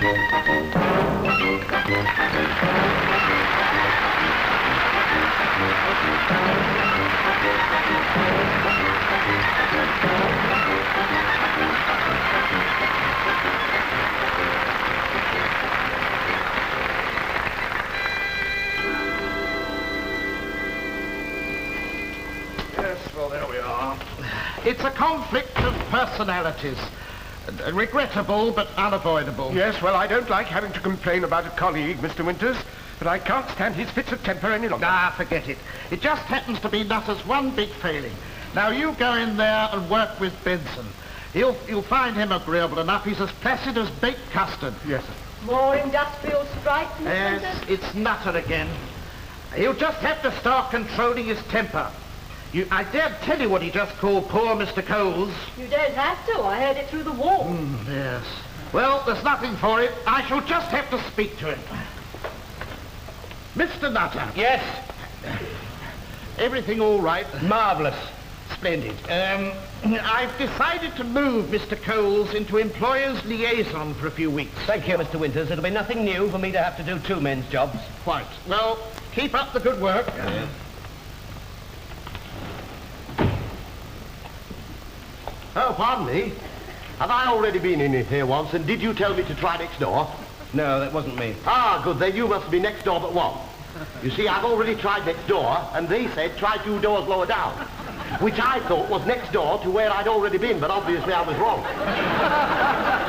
Well, there we are. It's a conflict of personalities. Regrettable, but unavoidable. Yes, well, I don't like having to complain about a colleague, Mr. Winters, but I can't stand his fits of temper any longer. Ah, forget it. It just happens to be Nutter's one big failing. Now, you go in there and work with Benson. You'll find him agreeable enough. He's as placid as baked custard. Yes, sir. More industrial strikes, Mr. Yes, Winters? it's Nutter again. He'll just have to start controlling his temper. I daren't tell you what he just called poor Mr. Coles. You don't have to. I heard it through the wall. Yes. Well, there's nothing for it. I shall just have to speak to him. Mr. Nutter. Yes? Everything all right? Marvellous. Splendid. I've decided to move Mr. Coles into employer's liaison for a few weeks. Thank you, Mr. Winters. It'll be nothing new for me to have to do two men's jobs. Quite. Well, keep up the good work. Yeah. Oh, pardon me. Have I already been in here once, and did you tell me to try next door? No, that wasn't me. Ah, good. Then you must be next door but one. You see, I've already tried next door, and they said try 2 doors lower down, which I thought was next door to where I'd already been, but obviously I was wrong.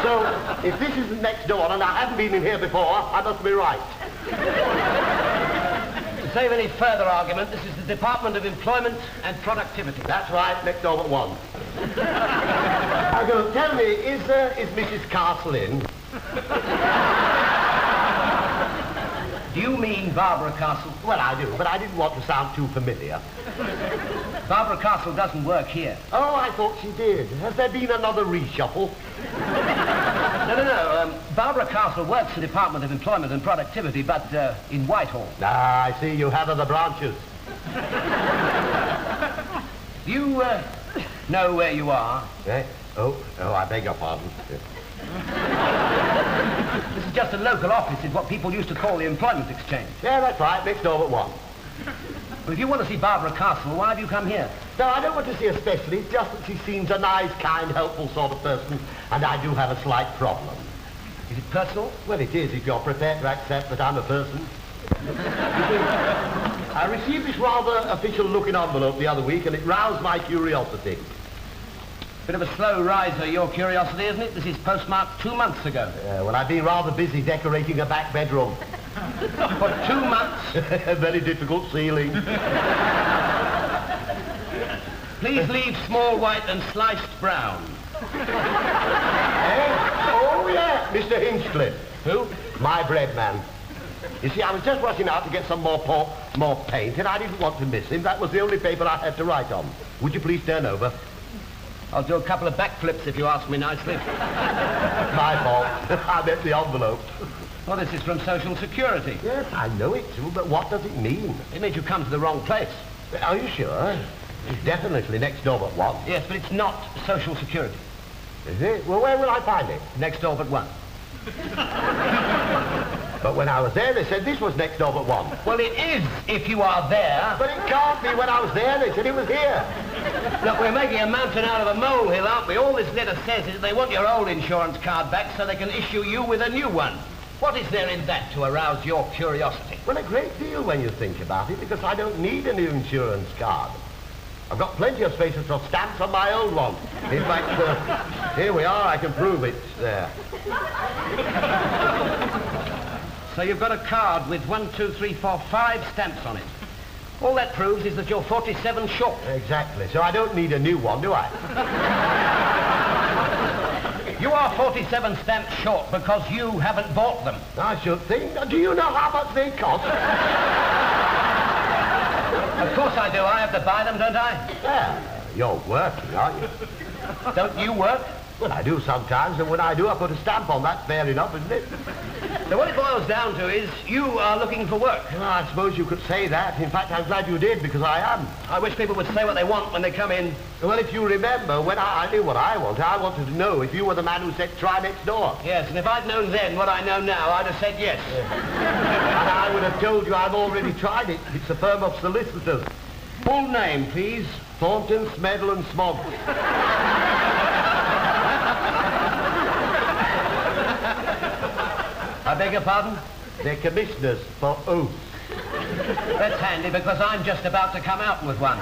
So, if this isn't next door, and I haven't been in here before, I must be right. To save any further argument, this is the Department of Employment and Productivity. That's right, next door but one. Now, go, tell me, is Mrs. Castle in? Do you mean Barbara Castle? Well, I do, but I didn't want to sound too familiar. Barbara Castle doesn't work here. Oh, I thought she did. Has there been another reshuffle? No. Barbara Castle works for the Department of Employment and Productivity, but in Whitehall. Ah, I see you have other branches. Do you know where you are? Eh? Oh, I beg your pardon. This is just a local office. It's what people used to call the Employment Exchange. Yeah, that's right, next door but one. Well, if you want to see Barbara Castle, why have you come here? No, I don't want to see her specially. It's just that she seems a nice, kind, helpful sort of person, and I do have a slight problem. Is it personal? Well, it is, if you're prepared to accept that I'm a person. You see, I received this rather official-looking envelope the other week, and it roused my curiosity. Bit of a slow riser, your curiosity, isn't it? This is postmarked 2 months ago. Well, I've been rather busy decorating a back bedroom. For 2 months? Very difficult ceiling. Please leave small white and sliced brown. Oh, yeah, Mr. Hinchcliffe. Who? My bread man. You see, I was just rushing out to get some more paint, and I didn't want to miss him. That was the only paper I had to write on. Would you please turn over? I'll do a couple of backflips if you ask me nicely. My fault. I meant the envelope. Well, this is from Social Security. Yes, I know it too, but what does it mean? It means you come to the wrong place. Are you sure? It's definitely next door but one. Yes, but it's not Social Security. Is it? Well, where will I find it? Next door but one. But when I was there, they said this was next door but one. Well, it is if you are there. But it can't be. When I was there, they said it was here. Look, we're making a mountain out of a molehill, aren't we? All this letter says is they want your old insurance card back so they can issue you with a new one. What is there in that to arouse your curiosity? Well, a great deal when you think about it, because I don't need a new insurance card. I've got plenty of spaces for stamps on my old one. In fact, here we are. I can prove it. There. So you've got a card with 1, 2, 3, 4, 5 stamps on it. All that proves is that you're 47 short. Exactly. So I don't need a new one, do I? You are 47 stamps short because you haven't bought them. I should think. Do you know how much they cost? Of course I do. I have to buy them, don't I? Yeah. You're working, aren't you? Don't you work? Well, I do sometimes, and when I do, I put a stamp on that. Fair enough, isn't it? So what it boils down to is you are looking for work. Well, I suppose you could say that. In fact, I'm glad you did, because I am. I wish people would say what they want when they come in. Well, if you remember, when I knew what I wanted to know if you were the man who said try next door. Yes, and if I'd known then what I know now, I'd have said yes. And I would have told you I've already tried it. It's a firm of solicitors. Full name, please. Thornton, Smedle and Smog. I beg your pardon? They're commissioners for oaths. That's handy because I'm just about to come out with one.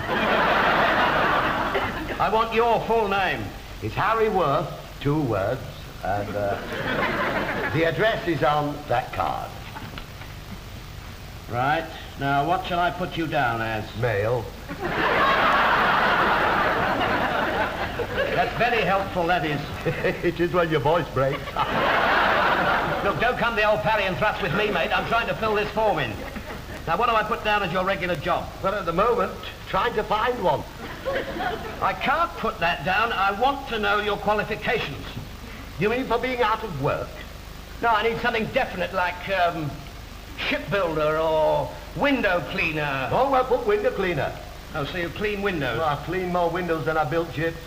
I want your full name. It's Harry Worth, 2 words, and the address is on that card. Right. Now, what shall I put you down as? Male. That's very helpful, that is. It is when your voice breaks. Look, don't come the old parry and thrust with me, mate. I'm trying to fill this form in. Now, what do I put down as your regular job? Well, at the moment, trying to find one. I can't put that down. I want to know your qualifications. You mean for being out of work? No, I need something definite, like shipbuilder or window cleaner. Oh, well, put window cleaner. Oh, so you clean windows? Well, I cleaned more windows than I built ships.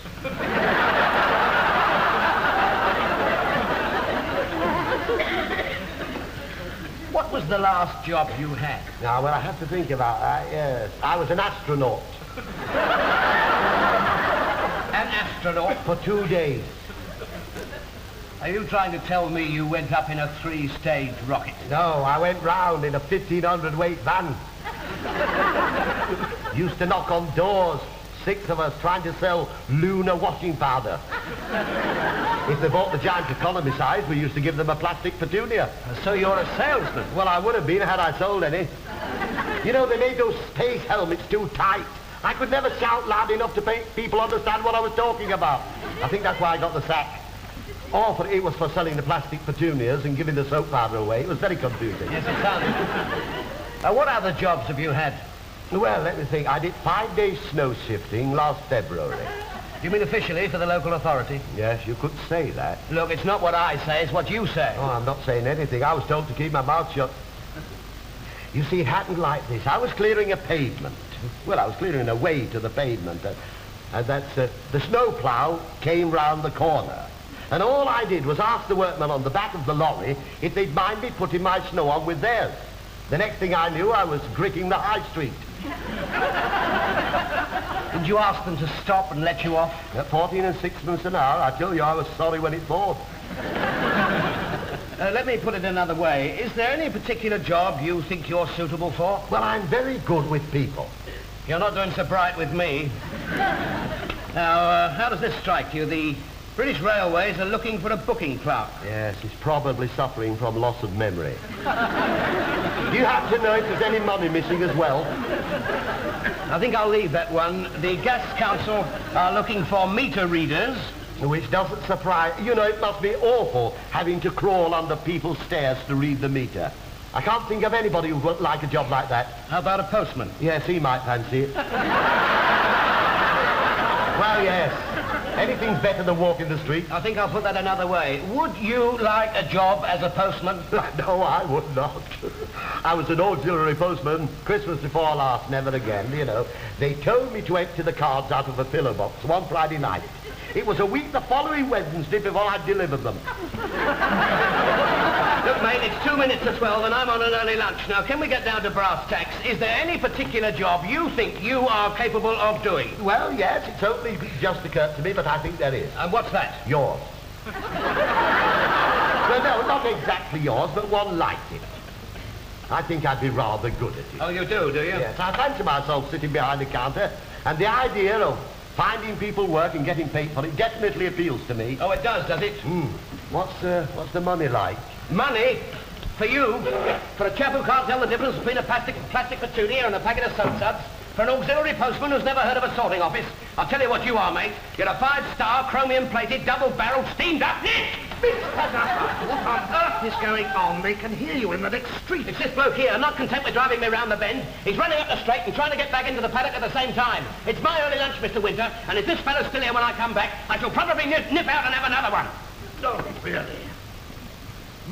What was the last job you had? Now, well, I have to think about that, yes. I was an astronaut. An astronaut? For 2 days. Are you trying to tell me you went up in a 3-stage rocket? No, I went round in a 1,500-weight van. Used to knock on doors, 6 of us trying to sell lunar washing powder. If they bought the giant economy size, we used to give them a plastic petunia. So you're a salesman? Well, I would have been had I sold any. You know, they made those space helmets too tight. I could never shout loud enough to make people understand what I was talking about. I think that's why I got the sack. It was for selling the plastic petunias and giving the soap powder away. It was very confusing. Yes, it sounds. What other jobs have you had? Well, let me think. I did 5 days snow shifting last February. You mean officially for the local authority? Yes, you could say that. Look, it's not what I say, it's what you say. Oh, I'm not saying anything. I was told to keep my mouth shut. You see, it happened like this. I was clearing a pavement. Well, I was clearing a way to the pavement. And the snow plough came round the corner. And all I did was ask the workmen on the back of the lorry if they'd mind me putting my snow on with theirs. The next thing I knew, I was gritting the high street. Did you ask them to stop and let you off? At 14 and 6pence an hour, I tell you, I was sorry when it bought. Let me put it another way. Is there any particular job you think you're suitable for? Well, I'm very good with people. You're not doing so bright with me. Now, how does this strike you? The British Railways are looking for a booking clerk. Yes, he's probably suffering from loss of memory. Do you happen to know if there's any money missing as well? I think I'll leave that one. The Gas Council are looking for meter readers. Which doesn't surprise... You know, it must be awful having to crawl under people's stairs to read the meter. I can't think of anybody who would like a job like that. How about a postman? Yes, he might fancy it. Well, yes. Anything's better than walking the street. I think I'll put that another way. Would you like a job as a postman? No, I would not. I was an auxiliary postman, Christmas before last, never again, you know. They told me to empty the cards out of a pillow box one Friday night. It was a week the following Wednesday before I delivered them. Look, mate, it's 2 minutes to 12 and I'm on an early lunch. Now, can we get down to brass tacks? Is there any particular job you think you are capable of doing? Well, yes, it's only just occurred to me, but I think there is. And what's that? Yours. Well, no, not exactly yours, but one like it. I think I'd be rather good at it. Oh, you do you? Yes, I fancy myself sitting behind the counter, and the idea of finding people work and getting paid for it definitely appeals to me. Oh, it does it? What's the money like? Money? For you? For a chap who can't tell the difference between a plastic petunia and a packet of soap suds? For an auxiliary postman who's never heard of a sorting office? I'll tell you what you are, mate. You're a 5-star, chromium-plated, double-barreled, steamed-up... What on earth is going on? They can hear you in the next street. It's this bloke here, not content with driving me round the bend. He's running up the straight and trying to get back into the paddock at the same time. It's my early lunch, Mr. Winter, and if this fellow's still here when I come back, I shall probably nip out and have another one. Oh, really?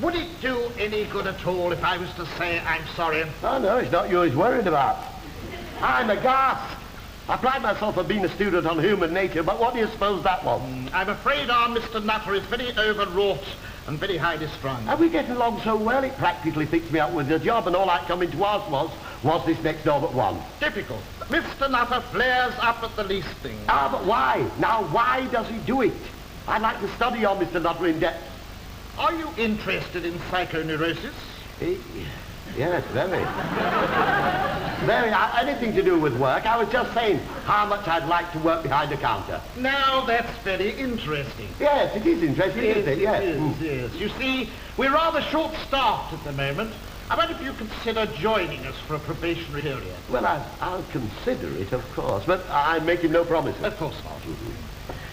Would it do any good at all if I was to say I'm sorry? Oh, no, it's not you he's worried about. I'm aghast. I pride myself on being a student on human nature, but what do you suppose that was? I'm afraid our Mr. Nutter is very overwrought and very highly strung. Are we getting along so well? It practically fixed me up with the job, and all I'd come into us was this next door but one. Typical. Mr. Nutter flares up at the least thing. Ah, but why? Now, why does he do it? I'd like to study on Mr. Nutter in depth. Are you interested in psychoneurosis? Yes, very. Anything to do with work. I was just saying how much I'd like to work behind the counter. Now, that's very interesting. Yes, it is interesting, isn't it? Yes. Yes. You see, we're rather short-staffed at the moment. I wonder if you consider joining us for a probationary period. Well, I'll consider it, of course, but I'm making no promises. Of course not.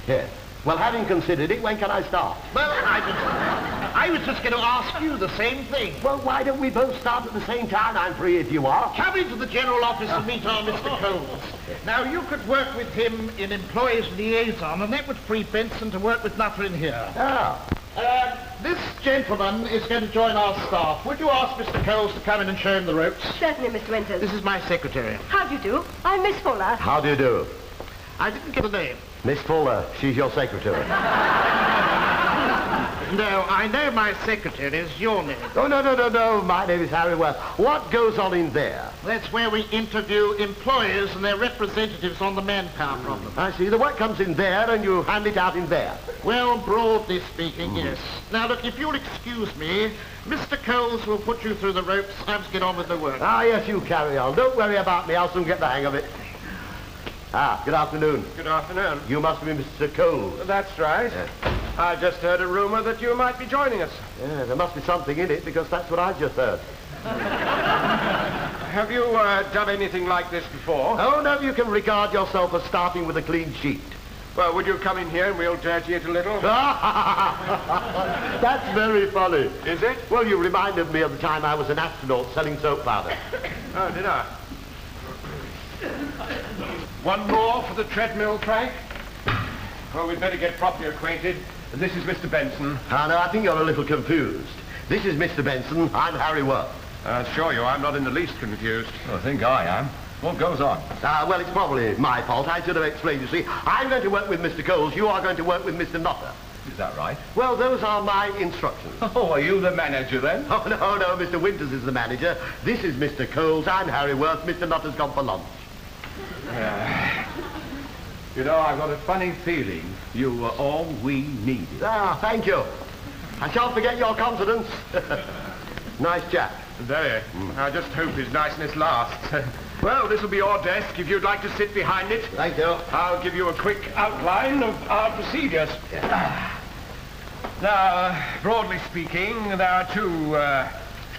Yes. Well, having considered it, when can I start? Well, I was just going to ask you the same thing. Well, why don't we both start at the same time? I'm free if you are. Come into the general office and meet our Mr. Coles. Now, you could work with him in employees liaison, and that would free Benson to work with Nutter in here. Ah. This gentleman is going to join our staff. Would you ask Mr. Coles to come in and show him the ropes? Certainly, Mr. Winters. This is my secretary. How do you do? I'm Miss Fuller. How do you do? I didn't get the name. Miss Fuller, she's your secretary. No, I know my secretary is your name. Oh, no. My name is Harry Worth. What goes on in there? That's where we interview employers and their representatives on the manpower problem. I see. The work comes in there and you hand it out in there. Well, broadly speaking, yes. Now, look, if you'll excuse me, Mr. Coles will put you through the ropes. I have to get on with the work. Ah, yes, you carry on. Don't worry about me. I'll soon get the hang of it. Ah, good afternoon. Good afternoon. You must be Mr. Coles. That's right. Yes. I just heard a rumor that you might be joining us. Yeah, there must be something in it, because that's what I just heard. Have you done anything like this before? Oh, no, you can regard yourself as starting with a clean sheet. Well, would you come in here and we'll dirty it a little? That's very funny. Is it? Well, you reminded me of the time I was an astronaut selling soap powder. Oh, did I? One more for the treadmill, Frank? Well, we'd better get properly acquainted. This is Mr. Benson. Ah, no, I think you're a little confused. This is Mr. Benson. I'm Harry Worth. I assure you, I'm not in the least confused. I think I am. What goes on? Well, it's probably my fault. I should have explained, you see. I'm going to work with Mr. Coles. You are going to work with Mr. Nutter. Is that right? Well, those are my instructions. Oh, are you the manager then? Oh, no, Mr. Winters is the manager. This is Mr. Coles. I'm Harry Worth. Mr. Nutter's gone for lunch. You know, I've got a funny feeling you were all we needed. Ah, thank you. I shan't forget your confidence. Nice chap. Very. I just hope his niceness lasts. Well, this will be your desk if you'd like to sit behind it. Thank you. I'll give you a quick outline of our procedures. Now, broadly speaking, there are two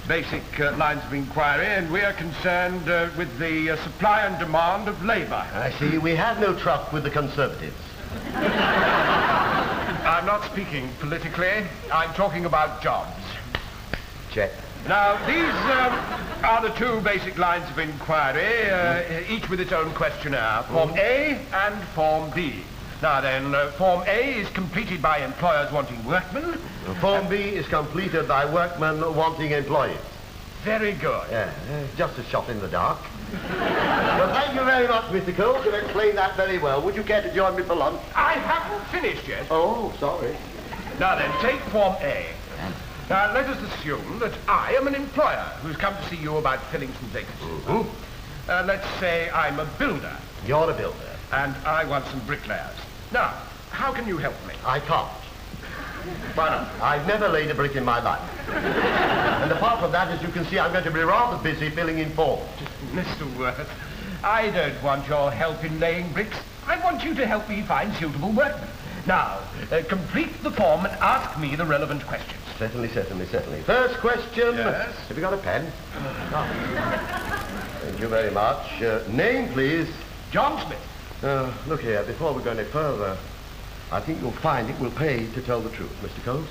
basic lines of inquiry, and we are concerned with the supply and demand of labour. I see. We have no truck with the Conservatives. I'm not speaking politically. I'm talking about jobs. Check. Now, these are the two basic lines of inquiry, each with its own questionnaire, Form A and Form B. Now then, Form A is completed by employers wanting workmen. Form B is completed by workmen wanting employees. Very good. Yeah, just a shot in the dark. Well, thank you very much, Mr. Coles. You've explained that very well. Would you care to join me for lunch? I haven't finished yet. Oh, sorry. Now then, take Form A. Now, let us assume that I am an employer who's come to see you about filling some vacancies. Let's say I'm a builder. You're a builder. And I want some bricklayers. Now, how can you help me? I can't. Why not? I've never laid a brick in my life. And apart from that, as you can see, I'm going to be rather busy filling in forms. Mr. Worth, I don't want your help in laying bricks. I want you to help me find suitable workmen. Now, complete the form and ask me the relevant questions. Certainly. First question. Yes? Have you got a pen? Thank you very much. Name, please. John Smith. Look here, before we go any further, I think you'll find it will pay to tell the truth, Mr. Coles.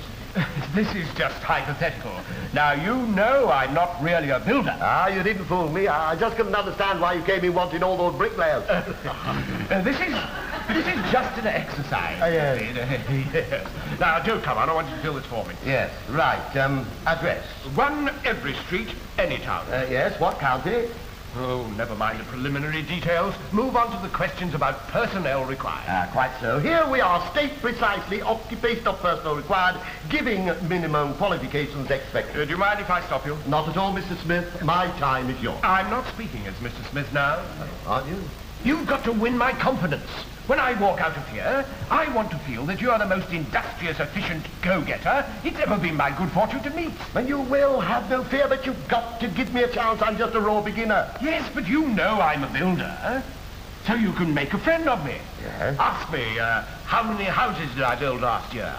This is just hypothetical. Now, you know I'm not really a builder. Ah, you didn't fool me. I just couldn't understand why you came in wanting all those bricklayers. This is just an exercise. Yes. Yes. Now, do come on. I want you to fill this for me. Yes, right. Address. 1 Every Street, Anytown. Yes, what county? Oh, never mind the preliminary details. Move on to the questions about personnel required. Quite so. Here we are. State precisely occupation of personnel required, giving minimum qualifications expected. Do you mind if I stop you? Not at all, Mr. Smith. My time is yours. I'm not speaking as Mr. Smith now. Aren't you? You've got to win my confidence. When I walk out of here, I want to feel that you are the most industrious, efficient go-getter it's ever been my good fortune to meet. And you will have no fear, but you've got to give me a chance. I'm just a raw beginner. Yes, but you know I'm a builder, so you can make a friend of me. Yes? Ask me, how many houses did I build last year?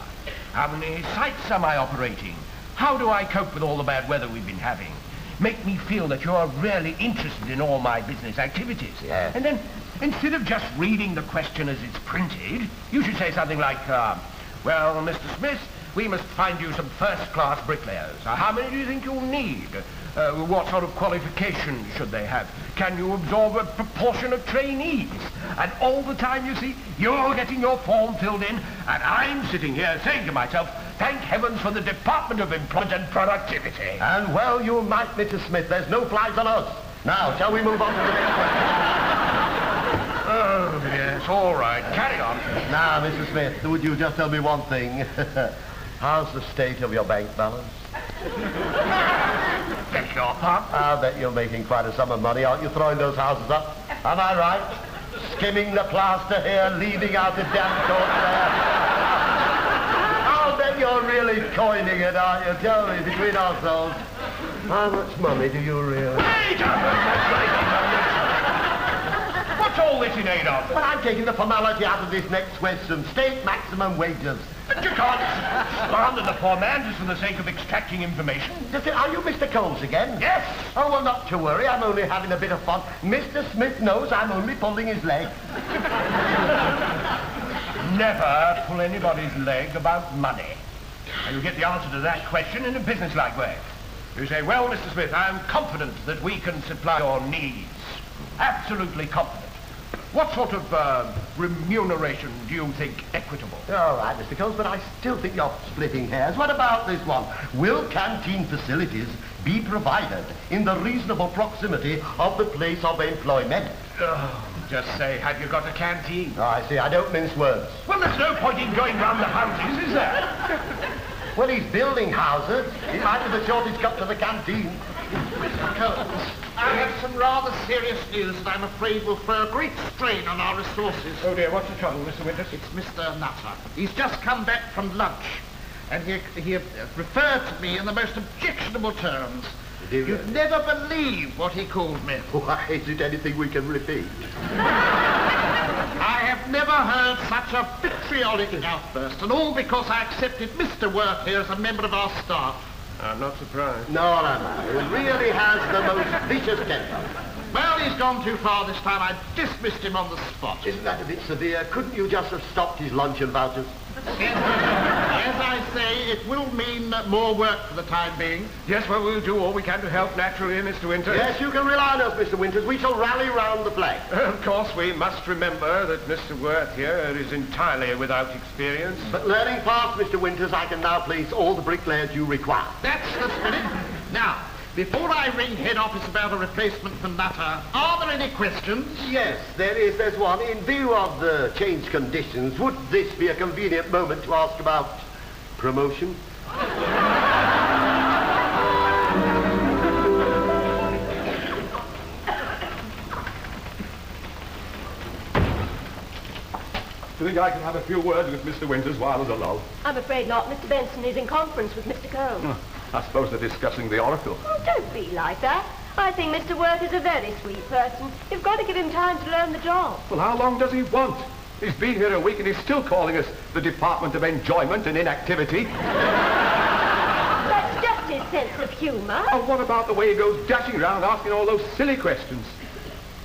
How many sites am I operating? How do I cope with all the bad weather we've been having? Make me feel that you're really interested in all my business activities. Yes. And then, instead of just reading the question as it's printed, you should say something like, well, Mr. Smith, we must find you some first-class bricklayers. How many do you think you'll need? What sort of qualifications should they have? Can you absorb a proportion of trainees? And all the time, you see, you're getting your form filled in, and I'm sitting here saying to myself, thank heavens for the Department of Employment and Productivity. And well, you might, Mr. Smith. There's no flies on us. Now, shall we move on to the next question? Oh, yes, all right. Carry on. Now, Mr. Smith, would you just tell me one thing? How's the state of your bank balance? Beg your pardon? I'll bet you're making quite a sum of money, aren't you, throwing those houses up? Am I right? Skimming the plaster here, leaving out the damp coat there. I'll bet you're really coining it, aren't you? Tell me, between ourselves, how much money do you really... Wait a minute! What's all this in aid of? Well, I'm taking the formality out of this next question. State maximum wages. You can't slander the poor man just for the sake of extracting information. Are you Mr. Coles again? Yes. Oh, well, not to worry. I'm only having a bit of fun. Mr. Smith knows I'm only pulling his leg. Never pull anybody's leg about money. And you get the answer to that question in a businesslike way. You say, well, Mr. Smith, I'm confident that we can supply your needs. Absolutely confident. What sort of remuneration do you think equitable? All right, Mr. Coles, but I still think you're splitting hairs. What about this one? Will canteen facilities be provided in the reasonable proximity of the place of employment? Just say, have you got a canteen? Oh, I see. I don't mince words. Well, there's no point in going round the houses, is there? Well, he's building houses. He might be the shortest cut to the canteen. Mr. Coles, I have some rather serious news that I'm afraid will throw a great strain on our resources. Oh, dear, what's the trouble, Mr. Winters? It's Mr. Nutter. He's just come back from lunch, and he referred to me in the most objectionable terms. You'd never believe what he called me. Why, is it anything we can repeat? I have never heard such a vitriolic outburst, and all because I accepted Mr. Worth here as a member of our staff. I'm not surprised. No. He really has the most vicious temper. Well, he's gone too far this time. I dismissed him on the spot. Isn't that a bit severe? Couldn't you just have stopped his luncheon vouchers? As I say, it will mean more work for the time being. Yes, well, we'll do all we can to help, naturally, Mr. Winters. Yes, you can rely on us, Mr. Winters. We shall rally round the flag. Of course, we must remember that Mr. Worth here is entirely without experience. But learning fast, Mr. Winters, I can now place all the bricklayers you require. That's the spirit. Now, before I ring head office about a replacement for Nutter, are there any questions? Yes, there is. There's one. In view of the changed conditions, would this be a convenient moment to ask about promotion? Do you think I can have a few words with Mr. Winters while there's a lull? I'm afraid not. Mr. Benson is in conference with Mr. Cole. I suppose they're discussing the Oracle. Oh, don't be like that. I think Mr. Worth is a very sweet person. You've got to give him time to learn the job. Well, how long does he want? He's been here a week and he's still calling us the Department of Enjoyment and Inactivity. That's just his sense of humour. And what about the way he goes dashing around asking all those silly questions?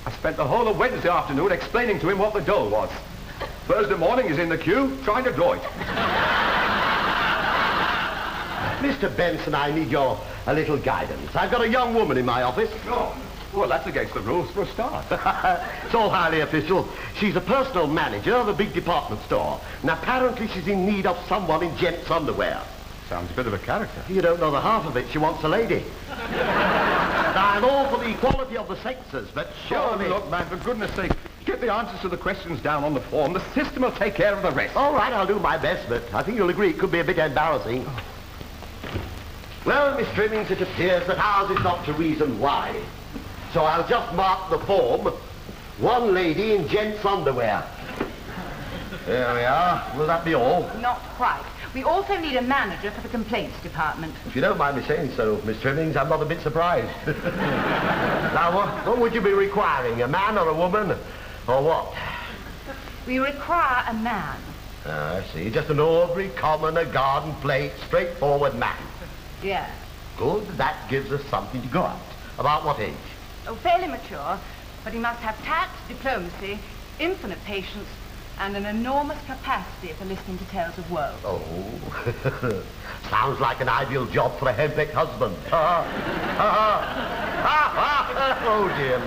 I spent the whole of Wednesday afternoon explaining to him what the dole was. Thursday morning he's in the queue trying to draw it. Mr. Benson, I need a little guidance. I've got a young woman in my office. Oh, Well, that's against the rules for a start. It's all highly official. She's a personal manager of a big department store. And apparently she's in need of someone in gents' underwear. Sounds a bit of a character. You don't know the half of it. She wants a lady. Now, I'm all for the equality of the sexes, but surely... Oh, look, man, for goodness sake, get the answers to the questions down on the form. The system will take care of the rest. All right, I'll do my best, but I think you'll agree it could be a bit embarrassing. Well, Miss Trimmings, it appears that ours is not to reason why. So I'll just mark the form, one lady in gents' underwear. There we are. Will that be all? Not quite. We also need a manager for the complaints department. If you don't mind me saying so, Miss Trimmings, I'm not a bit surprised. Now, what would you be requiring? A man or a woman? Or what? We require a man. I see. Just an ordinary, common, a garden plate, straightforward man. Yeah. Good. That gives us something to go at. About what age? Oh, fairly mature, but he must have tact, diplomacy, infinite patience, and an enormous capacity for listening to tales of woe. Oh, sounds like an ideal job for a henpecked husband. Oh, dear me.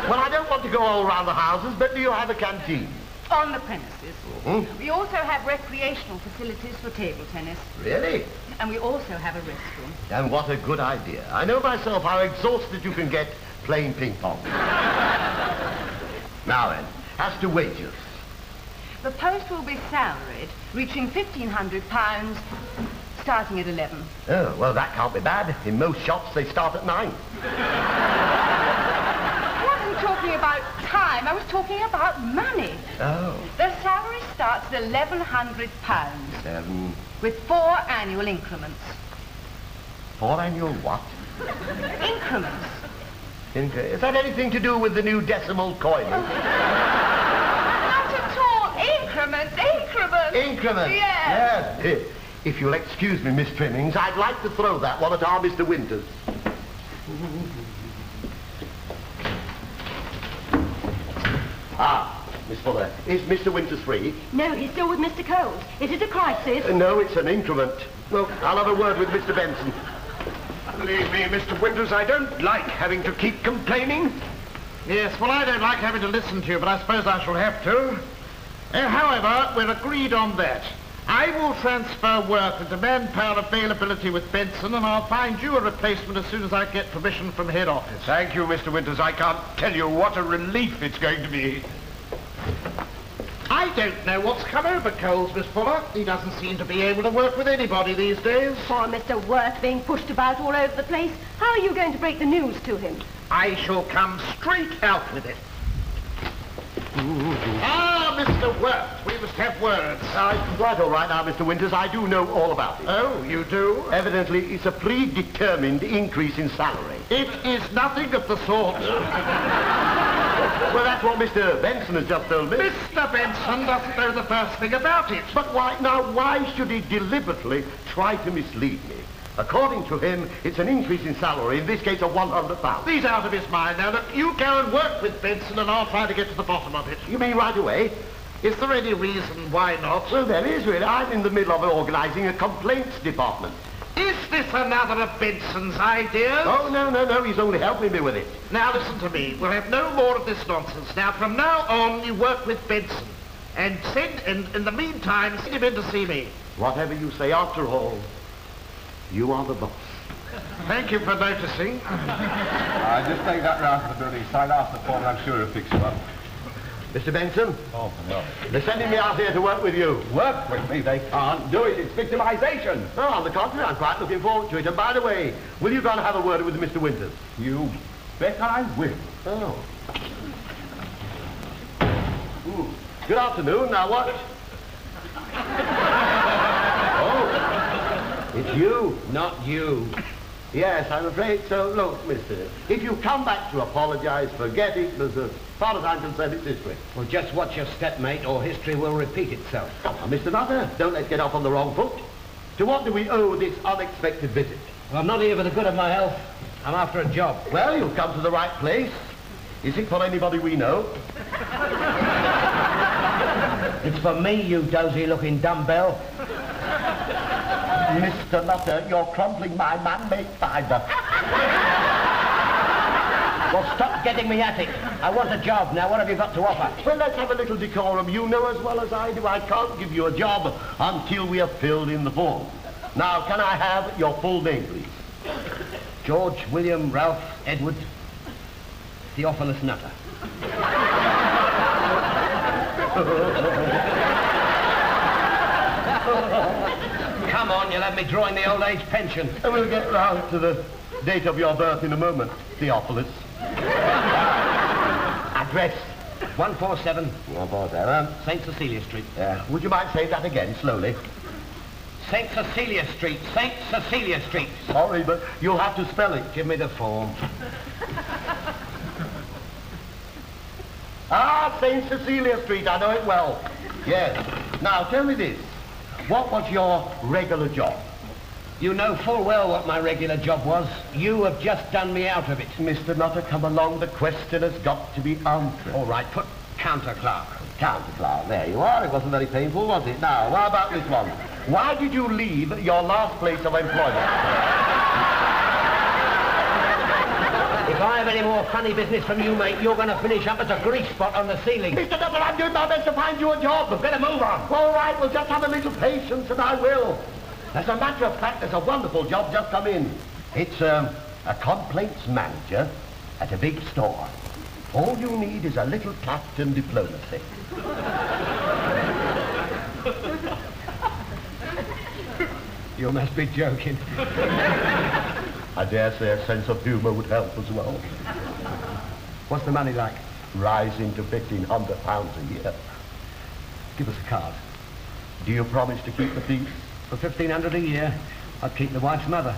Well, I don't want to go all round the houses, but do you have a canteen? On the premises. Mm-hmm. We also have recreational facilities for table tennis. Really? And we also have a restroom. And what a good idea. I know myself how exhausted you can get playing ping pong. Now then, as to wages. The post will be salaried, reaching £1,500, starting at 11. Oh, well, that can't be bad. In most shops, they start at 9. I wasn't talking about time. I was talking about money. Oh. The salary starts at £1,100. 7. With 4 annual increments. 4 annual what? Increments. Is that anything to do with the new decimal coinage? Not at all. Increments. Increments. Increments? Yes. Yes. If you'll excuse me, Miss Trimmings, I'd like to throw that one at our Mr. Winters. Ah, Miss Fuller, is Mr. Winters free? No, he's still with Mr. Coles. Is it a crisis? No, it's an increment. Well, I'll have a word with Mr. Benson. Believe me, Mr. Winters, I don't like having to keep complaining. Yes, well, I don't like having to listen to you, but I suppose I shall have to. However, we're agreed on that. I will transfer work and manpower availability with Benson, and I'll find you a replacement as soon as I get permission from head office. Thank you, Mr. Winters. I can't tell you what a relief it's going to be. I don't know what's come over Coles, Miss Fuller. He doesn't seem to be able to work with anybody these days. Poor Mr. Worth being pushed about all over the place. How are you going to break the news to him? I shall come straight out with it. Ah, Mr. Worth, we must have words. Right, all right now, Mr. Winters. I do know all about it. Oh, you do? Evidently, it's a predetermined increase in salary. It is nothing of the sort. Well, that's what Mr. Benson has just told me. Mr. Benson doesn't know the first thing about it. But why should he deliberately try to mislead me? According to him, it's an increase in salary, in this case of £100. He's out of his mind. Now, look, you go and work with Benson and I'll try to get to the bottom of it. You mean right away? Is there any reason why not? Well, there is really. I'm in the middle of organising a complaints department. Is this another of Benson's ideas? Oh, no, he's only helping me with it. Now, listen to me. We'll have no more of this nonsense. Now, from now on, you work with Benson. And in the meantime, send him in to see me. Whatever you say, after all, you are the boss. Thank you for noticing. Just take that round to the building, sign off the form, and I'm sure it'll fix you up. Mr. Benson? Oh, no. They're sending me out here to work with you. Work with me, they can't do it. It's victimization. No, on the contrary, I'm quite looking forward to it. And by the way, will you go and have a word with Mr. Winters? You bet I will. Oh. Ooh. Good afternoon. Now what? Oh. It's you. Not you. Yes, I'm afraid so. Look, mister, if you come back to apologize, forget it. As far as I'm concerned, it's history. Well, just watch your step, mate, or history will repeat itself. Come on, Mr. Nutter, don't let's get off on the wrong foot. To what do we owe this unexpected visit? Well, I'm not here for the good of my health. I'm after a job. Well, you've come to the right place. Is it for anybody we know? It's for me, you dozy-looking dumbbell. Mr. Nutter, you're crumpling my man-made fibre. Well, stop getting me at it. I want a job. Now, what have you got to offer? Well, let's have a little decorum. You know as well as I do I can't give you a job until we have filled in the form. Now, can I have your full name, please? George William Ralph Edward Theophilus Nutter. Come on, you'll have me drawing the old age pension. And we'll get round to the date of your birth in a moment, Theophilus. Address? 147 St. Cecilia Street. Would you mind saying that again, slowly? St. Cecilia Street. St. Cecilia Street. Sorry, but you'll have to spell it. Give me the form. St. Cecilia Street. I know it well. Yes. Now, tell me this. What was your regular job? You know full well what my regular job was. You have just done me out of it. Mr. Nutter, come along. The question has got to be answered. All right, put counter clerk. Counter clerk. There you are. It wasn't very painful, was it? Now, what about this one? Why did you leave your last place of employment? If I have any more funny business from you, mate, you're going to finish up as a grease spot on the ceiling. Mr. Nutter, I'm doing my best to find you a job. Better move on. All right, well, just have a little patience and I will. As a matter of fact, there's a wonderful job just come in. It's a complaints manager at a big store. All you need is a little tact and diplomacy. You must be joking. I dare say a sense of humour would help as well. What's the money like? Rising to £1,500 a year. Give us a card. Do you promise to keep the peace? For $1,500 a year, I'd keep the wife's mother.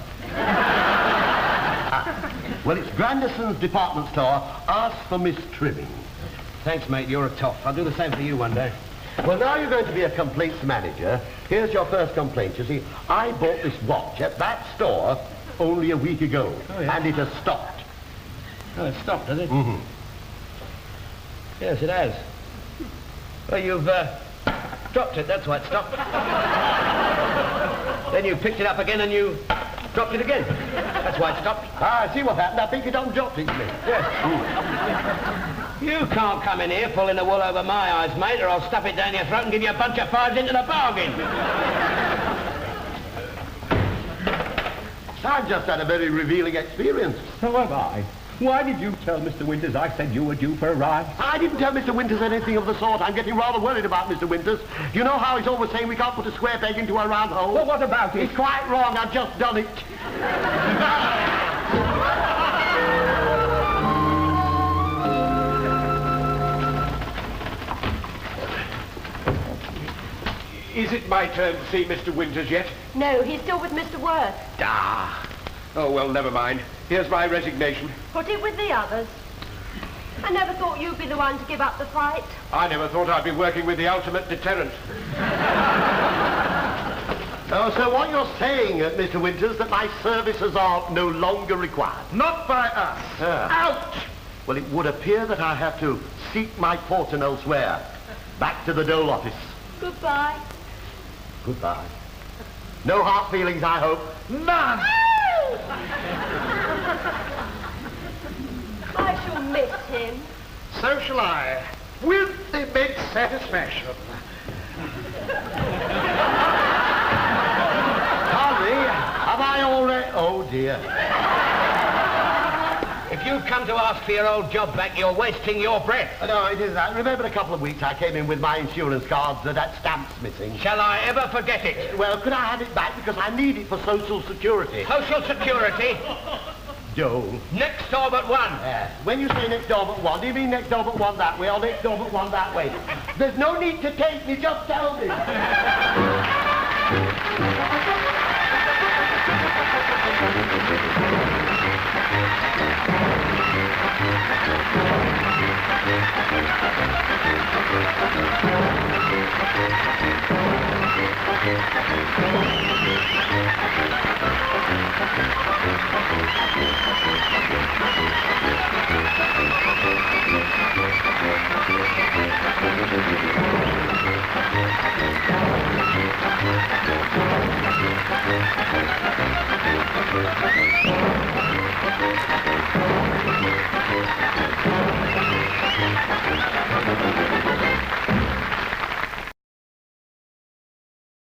Well, it's Grandison's department store. Ask for Miss Trimming. Thanks, mate. You're a toff. I'll do the same for you one day. Well, now you're going to be a complaints manager. Here's your first complaint. You see, I bought this watch at that store only a week ago. Oh, yeah? And it has stopped. Oh, it stopped, has it? Mm-hmm. Yes, it has. Well, you've dropped it. That's why it stopped. Then you picked it up again and you dropped it again. That's why it stopped. I see what happened. I think you done dropped it, me. Yes. You can't come in here pulling the wool over my eyes, mate, or I'll stuff it down your throat and give you a bunch of fives into the bargain. I've just had a very revealing experience. So have I. Why did you tell Mr. Winters I said you were due for a ride? I didn't tell Mr. Winters anything of the sort. I'm getting rather worried about Mr. Winters. You know how he's always saying we can't put a square peg into a round hole? Well, what about it? It's quite wrong. I've just done it. Is it my turn to see Mr. Winters yet? No, he's still with Mr. Worth. Ah. Oh, well, never mind. Here's my resignation. Put it with the others. I never thought you'd be the one to give up the fight. I never thought I'd be working with the ultimate deterrent. Oh, so what you're saying, Mr. Winters, that my services are no longer required? Not by us. Out! Well, it would appear that I have to seek my fortune elsewhere. Back to the Dole office. Goodbye. Goodbye. No hard feelings, I hope. None. I shall miss him. So shall I. With immense satisfaction. Harvey, have I already... Oh, dear. If you've come to ask for your old job back, you're wasting your breath. No, it isn't that. Remember a couple of weeks I came in with my insurance cards, that stamp's missing. Shall I ever forget it? Well, could I have it back because I need it for Social Security? Social Security? Joel. Next door but one. Yes. When you say next door but one, do you mean next door but one that way or next door but one that way? There's no need to take me, just tell me.